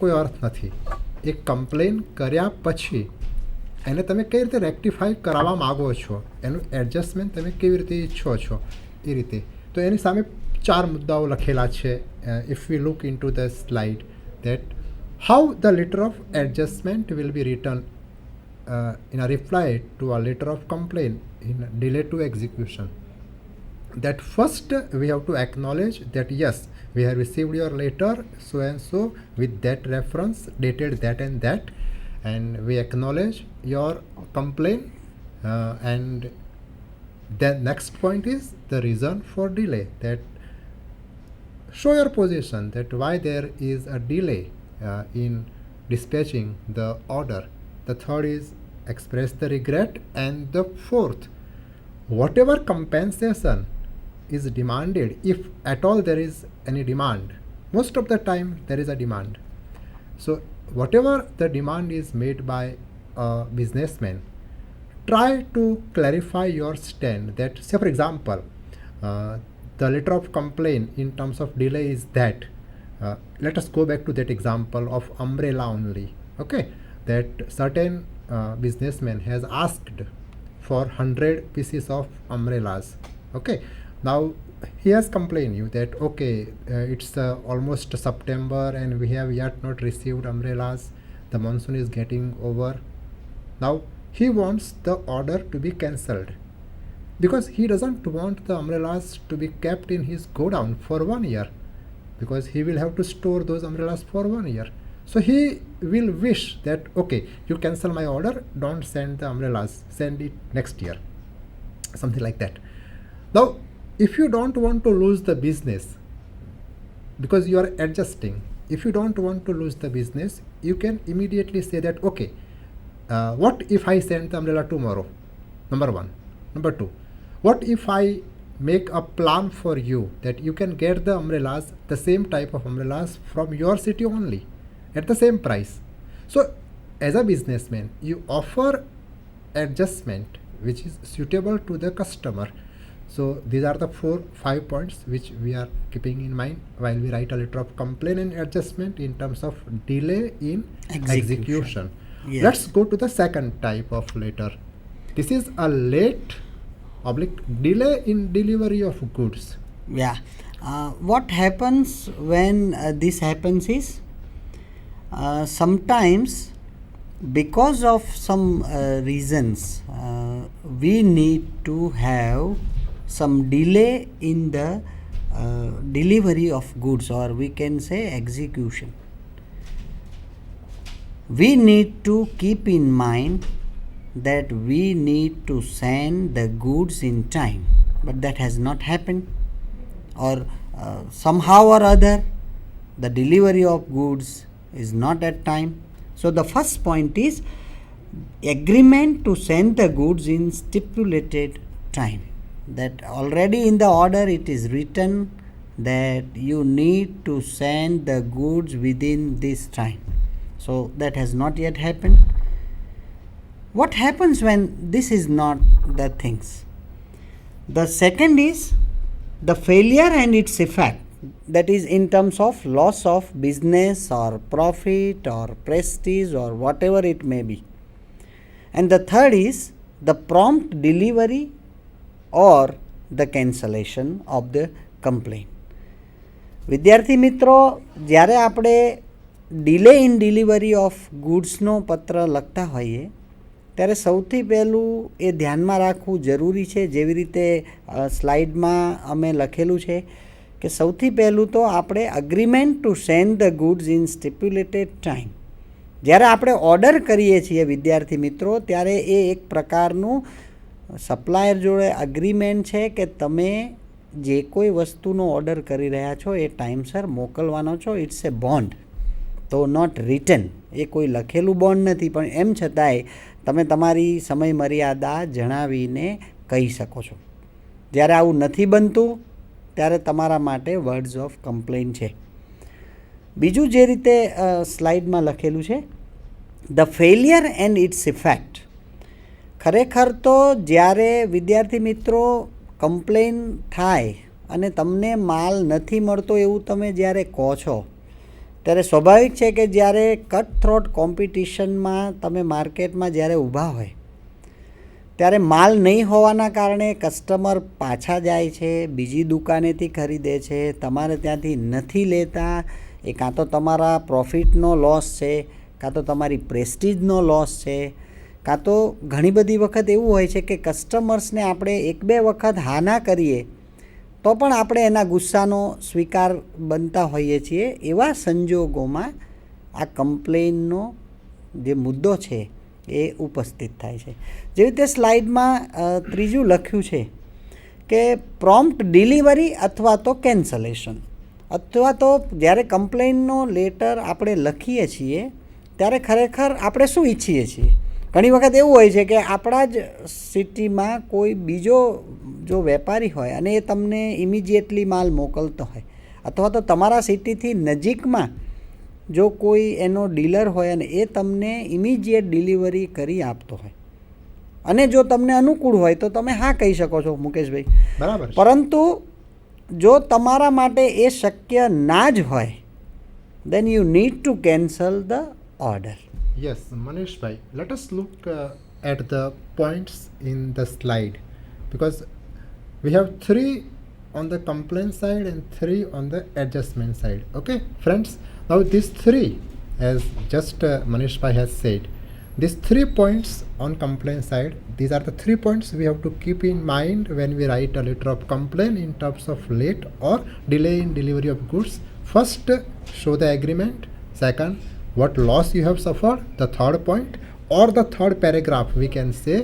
કોઈ અર્થ નથી. એક કમ્પ્લેન કર્યા પછી એને તમે કઈ રીતે રેક્ટિફાઈ કરાવવા માગો છો, એનું એડજસ્ટમેન્ટ તમે કેવી રીતે ઈચ્છો છો એ રીતે. તો એની સામે 4 મુદ્દાઓ લખેલા છે. If we look in to the slide that how the letter of adjustment will be return in a reply to a letter of complaint in delay to execution. That first we have to acknowledge that yes, we have received your letter so and so with that reference dated that and that, and we acknowledge your complaint, and the next point is the reason for delay. That show your position that why there is a delay in dispatching the order. The third is express the regret, and the fourth, whatever compensation is demanded, if at all there is any demand. Most of the time there is a demand. So whatever the demand is made by a businessman, try to clarify your stand. That, say for example, the letter of complaint in terms of delay is that, let us go back to that example of umbrella only. Okay, that certain businessman has asked for 100 pieces of umbrellas. Okay, now he has complained you that okay, it's almost September and we have yet not received umbrellas. The monsoon is getting over. Now he wants the order to be cancelled because he doesn't want the umbrellas to be kept in his godown for 1 year, because he will have to store those umbrellas for 1 year. So he will wish that okay, you cancel my order, don't send the umbrellas, send it next year, something like that. Now if you don't want to lose the business, because you are adjusting, if you don't want to lose the business, you can immediately say that okay, what if I send the umbrella tomorrow? Number one. Number two, what if I make a plan for you that you can get the umbrellas, the same type of umbrellas from your city only at the same price. So as a businessman, you offer adjustment which is suitable to the customer. So these are the 4-5 points which we are keeping in mind while we write a letter of complaint and adjustment in terms of delay in execution. Yes. Let's go to the second type of letter. This is a late delay in delivery of goods. Yeah. What happens when this happens is, sometimes because of some reasons we need to have some delay in the delivery of goods, or we can say execution. We need to keep in mind that we need to send the goods in time, but that has not happened, or somehow or other the delivery of goods is not at time. So the first point is agreement to send the goods in stipulated time. That already in the order it is written that you need to send the goods within this time. So that has not yet happened. What happens when this is not the things? The second is the failure and its effect. That is in terms of loss of business or profit or prestige or whatever it may be. And the third is the prompt delivery or the cancellation of the complaint. વિદ્યાર્થી મિત્રો, જ્યારે આપણે delay in delivery of ગુડ્સનો પત્ર લખતા હોઈએ ત્યારે સૌથી પહેલું એ ધ્યાનમાં રાખવું જરૂરી છે. જેવી રીતે સ્લાઇડમાં અમે લખેલું છે કે સૌથી પહેલું તો આપણે agreement to send the goods in stipulated time. જ્યારે આપણે ઓર્ડર કરીએ છીએ વિદ્યાર્થી મિત્રો, ત્યારે એ એક પ્રકારનું સપ્લાયર જોડે અગ્રીમેન્ટ છે કે તમે જે કોઈ વસ્તુનો ઓર્ડર કરી રહ્યા છો એ ટાઈમસર મોકલવાનો છો. ઇટ્સ એ બોન્ડ, તો નોટ રિટન. એ કોઈ લખેલું બોન્ડ નથી, પણ એમ છતાંય તમે તમારી સમય મર્યાદા જણાવીને કહી શકો છો. જ્યારે આવું નથી બનતું ત્યારે તમારા માટે વર્ડ્સ ઓફ કમ્પ્લેન છે. બીજું જે રીતે સ્લાઇડમાં લખેલું છે, the failure and its effect. ખરેખર તો જ્યારે વિદ્યાર્થી મિત્રો કમ્પ્લેન થાય અને તમને માલ નથી મળતો એવું તમે જ્યારે કહો છો, ત્યારે સ્વાભાવિક છે કે જ્યારે કટ થ્રોટ કોમ્પિટિશનમાં તમે માર્કેટમાં જ્યારે ઊભા હોય ત્યારે માલ નહીં હોવાના કારણે કસ્ટમર પાછા જાય છે, બીજી દુકાનેથી ખરીદે છે, તમારે ત્યાંથી નથી લેતા. એ કાં તો તમારા પ્રોફિટનો લોસ છે, કાં તો તમારી પ્રેસ્ટીજનો લોસ છે, કાં તો ઘણી બધી વખત એવું હોય છે કે કસ્ટમર્સને આપણે 1-2 વખત હા ના કરીએ તો પણ આપણે એના ગુસ્સાનો સ્વીકાર બનતા હોઈએ છીએ. એવા સંજોગોમાં આ કમ્પ્લેનનો જે મુદ્દો છે એ ઉપસ્થિત થાય છે. જેવી રીતે સ્લાઇડમાં ત્રીજું લખ્યું છે કે પ્રોમ્પ્ટ ડિલિવરી અથવા તો કેન્સલેશન, અથવા તો જ્યારે કમ્પ્લેનનો લેટર આપણે લખીએ છીએ ત્યારે ખરેખર આપણે શું ઈચ્છીએ છીએ. ઘણી વખત એવું હોય છે કે આપણા જ સિટીમાં કોઈ બીજો જો વેપારી હોય અને એ તમને ઇમિડિયેટલી માલ મોકલતો હોય, અથવા તો તમારા સિટીથી નજીકમાં જો કોઈ એનો ડીલર હોય અને એ તમને ઇમિડિયેટ ડિલિવરી કરી આપતો હોય અને જો તમને અનુકૂળ હોય તો તમે હા કહી શકો છો મુકેશભાઈ, બરાબર. પરંતુ જો તમારા માટે એ શક્ય ના જ હોય then you need to cancel the order. Yes, Manish bhai, let us look at the points in the slide, because we have 3 on the complaint side and 3 on the adjustment side. Okay, friends, now these 3, as just Manish bhai has said, these 3 points on complaint side, these are the 3 points we have to keep in mind when we write a letter of complaint in terms of late or delay in delivery of goods. First, show the agreement. Second, what loss you have suffered. The third point or the third paragraph we can say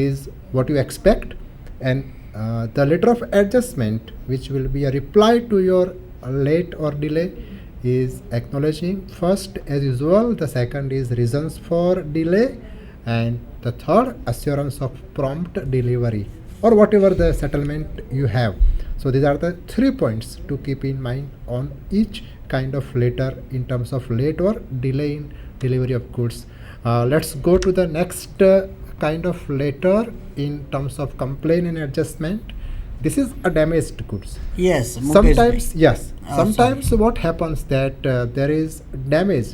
is what you expect, and the letter of adjustment, which will be a reply to your late or delay, is acknowledging first as usual, the second is reasons for delay, and the third assurance of prompt delivery or whatever the settlement you have. So these are the 3 points to keep in mind on each kind of letter in terms of late or delay in delivery of goods. Let's go to the next kind of letter in terms of complaint and adjustment. This is a damaged goods. Yes, Mukesh Sometimes, bhai. yes, sometimes what happens that there is damage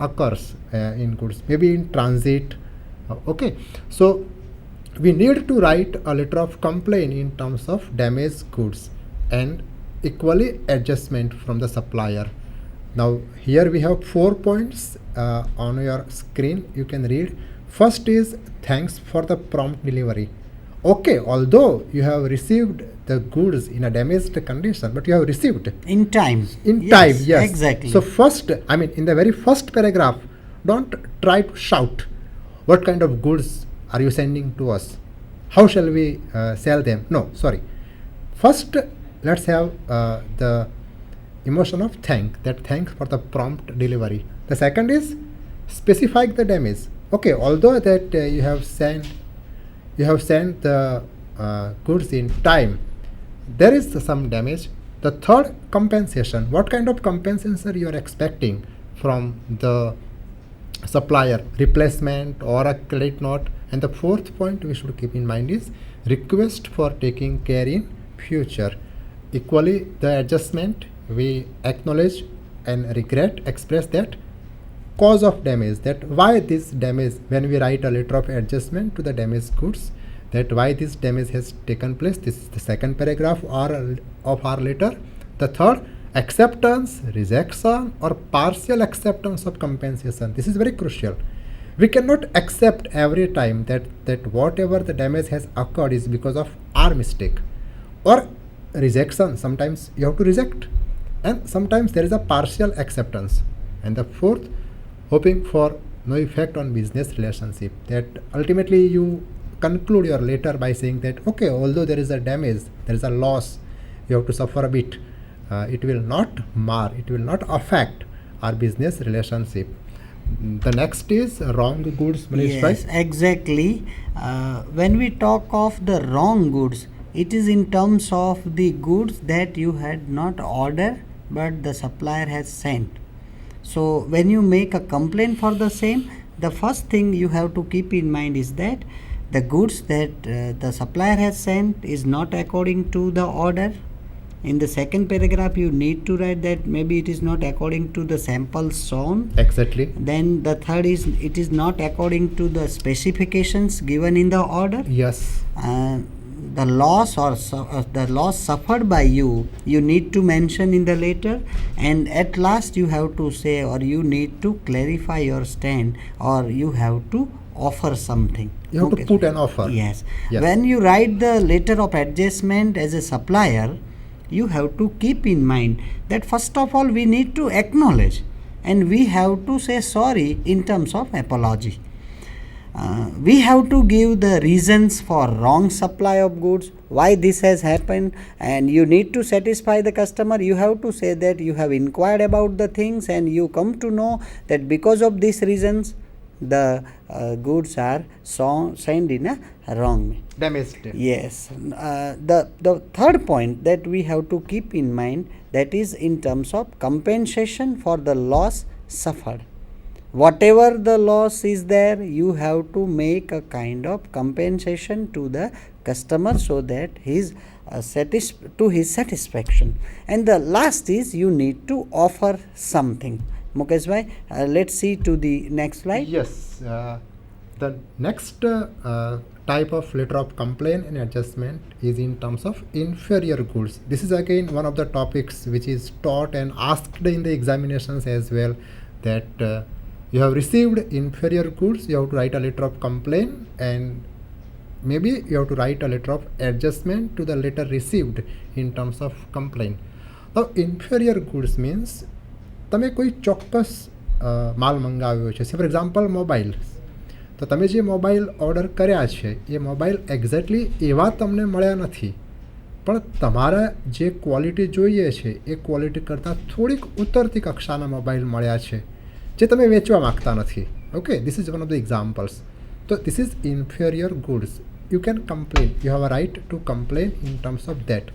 occurs in goods, maybe in transit. Okay, so we need to write a letter of complaint in terms of damaged goods and equally adjustment from the supplier. Now here we have 4 points on your screen, you can read. First is thanks for the prompt delivery. Okay, although you have received the goods in a damaged condition, but you have received In time. in time. Yes, Exactly. So first, I mean, in the very first paragraph, don't try to shout what kind of goods are you sending to us, how shall we sell them. No, sorry, first let's have the emotion of thanks for the prompt delivery. The second is specify the damage. Okay, although that you have sent the goods in time, there is some damage. The third, compensation. What kind of compensation you are expecting from the supplier, replacement or a credit note. And the fourth point we should keep in mind is request for taking care in future. Equally, the adjustment, we acknowledge and regret, express that cause of damage, that why this damage, when we write a letter of adjustment to the damaged goods, that why this damage has taken place. This is the second paragraph of our letter. The third, acceptance, rejection or partial acceptance of compensation. This is very crucial. We cannot accept every time that whatever the damage has occurred is because of our mistake. Or rejection, sometimes you have to reject, and sometimes there is a partial acceptance. And the fourth, hoping for no effect on business relationship, that ultimately you conclude your letter by saying that okay, although there is a damage, there is a loss, you have to suffer a bit, it will not mar, it will not affect our business relationship. The next is wrong goods, Manish bhai. Yes, exactly. When we talk of the wrong goods, it is in terms of the goods that you had not ordered but the supplier has sent. So when you make a complaint for the same, the first thing you have to keep in mind is that the goods that the supplier has sent is not according to the order, In the second paragraph, you need to write that maybe it is not according to the samples shown. Exactly. Then the third is it is not according to the specifications given in the order. Yes. The loss the loss suffered by you need to mention in the letter, and at last you have to say, or you need to clarify your stand, or you have to offer something. You have to put an offer. Yes. Yes. When you write the letter of adjustment as a supplier, you have to keep in mind that first of all we need to acknowledge, and we have to say sorry in terms of apology. We have to give the reasons for wrong supply of goods, why this has happened, and you need to satisfy the customer. You have to say that you have inquired about the things and you come to know that because of these reasons the goods are sent in a wrong way. Damaged. Yes. The third point that we have to keep in mind, that is in terms of compensation for the loss suffered. Whatever the loss is there, you have to make a kind of compensation to the customer so that his satisfaction. And the last is you need to offer something. Mukesh bhai, let's see to the next slide. Yes. The next type of letter of complaint and adjustment is in terms of inferior goods. This is again one of the topics which is taught and asked in the examinations as well, that you have received inferior goods, you have to write a letter of complaint, and maybe you have to write a letter of adjustment to the letter received in terms of complaint. Now inferior goods means તમે કોઈ ચોક્કસ માલ મંગાવ્યો છે. For example mobile, તો તમે જે mobile order કર્યા છે એ મોબાઈલ એક્ઝેક્ટલી એવા તમને મળ્યા નથી, પણ તમારે જે ક્વોલિટી જોઈએ છે એ ક્વોલિટી કરતાં થોડીક ઉતરતી કક્ષાના મોબાઈલ મળ્યા છે જે તમે વેચવા માગતા નથી. Okay, this is one of the examples. તો this is inferior goods. You can complain, you have a right to complain in terms of that.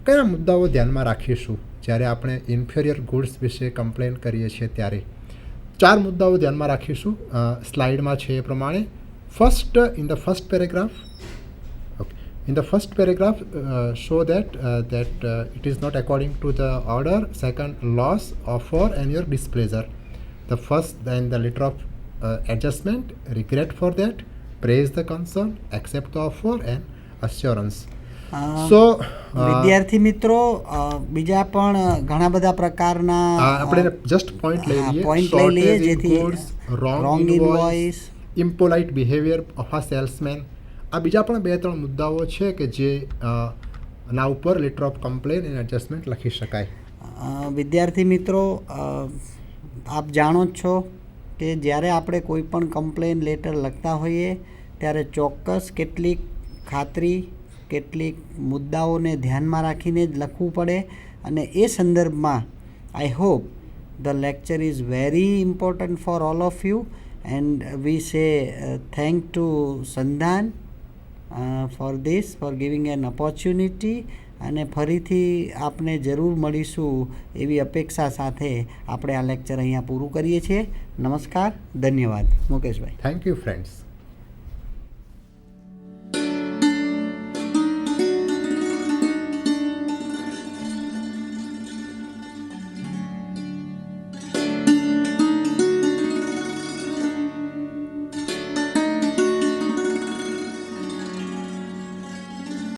કયા મુદ્દાઓ ધ્યાનમાં રાખીશું જ્યારે આપણે ઇન્ફેરિયર ગુડ્સ વિશે કમ્પ્લેન કરીએ છીએ ત્યારે? 4 મુદ્દાઓ ધ્યાનમાં રાખીશું. સ્લાઇડમાં છે એ પ્રમાણે. First, in the first paragraph, okay, in the first paragraph show that it is not according to the order. Second, loss, offer and your displeasure. The first, then the letter of adjustment, regret for that, praise the concern, accept the offer and assurance. વિદ્યાર્થી મિત્રો, બીજા પણ ઘણા બધા પ્રકારના આપણે just point લઈ લઈએ. પોઈન્ટ લઈ લઈએ જેથી wrong invoice, impolite behaviour of a salesman, આ બીજા પણ 2-3 મુદ્દાઓ છે કે જે ના ઉપર letter of complain and adjustment લખી શકાય. વિદ્યાર્થી મિત્રો, આપ જાણો જ છો કે જ્યારે આપણે કોઈ પણ કમ્પ્લેન લેટર લખતા હોઈએ ત્યારે ચોક્કસ કેટલીક ખાતરી, કેટલીક મુદ્દાઓને ધ્યાનમાં રાખીને જ લખવું પડે. અને એ સંદર્ભમાં I hope the lecture is very important for all of you, and we say thank to Sandhan for this, for giving an opportunity. અને ફરીથી આપને જરૂર મળીશું એવી અપેક્ષા સાથે આપણે આ લેક્ચર અહીંયા પૂરું કરીએ છીએ. નમસ્કાર, ધન્યવાદ. મુકેશભાઈ. Thank you friends.